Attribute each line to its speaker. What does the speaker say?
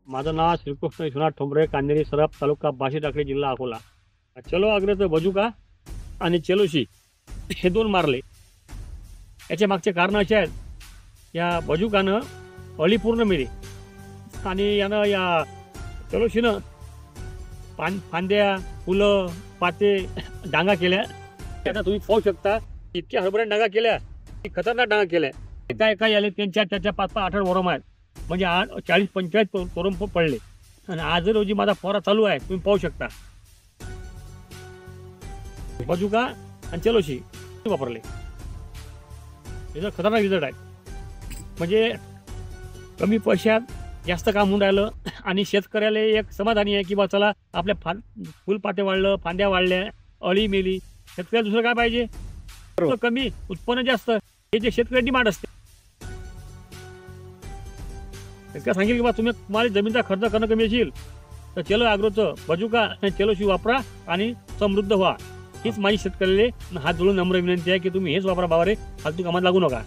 Speaker 1: माझं नाव श्रीकृष्ण विश्वनाथ ठोंबरे, कांदेरी सराफ, तालुका बाशी टाकळी, जिल्हा अकोला. चलो अग्रज बजुका आणि चेलोशी हे दोन मारले. याच्या मागचे कारण असे आहेत, या बजुकानं अळी पूर्ण मिली आणि यानं या चलोशीनं फांद्या, फुलं, पाते डांगा केल्या. आता तुम्ही पाहू शकता इतक्या हरभऱ्याने डांगा केल्या की खतरनाक डांगा केल्या. एका याले 3-4 5-5 8 वरम आहेत, म्हणजे 40-45 तोरम पडले. आणि आज रोजी माझा फवारा चालू आहे, तुम्ही पाहू शकता. बजुका आणि चलोशी वापरले, याचा खतरनाक रिझल्ट आहे. म्हणजे कमी पैशात जास्त काम होऊन राहिलं आणि शेतकऱ्याला एक समाधानी आहे की बा चला आपल्या फुलपाते वाढलं, फांद्या वाढल्या, अळी मेली. शेतकऱ्याला दुसरं काय पाहिजे? कमी उत्पन्न जास्त, हे जे शेतकरी डिमांड असते. शेतकऱ्या सांगेल की बा तुम्हाला जमीनचा खर्च करणं कमी असेल तर चलो अॅग्रोचं बजुका आणि चलोशी वापरा आणि समृद्ध व्हा. हीच माझी शेतकऱ्याला हात जोडून नम्र विनंती आहे की तुम्ही हेच वापरा बाबा रे, फालतू कामात लागू नका.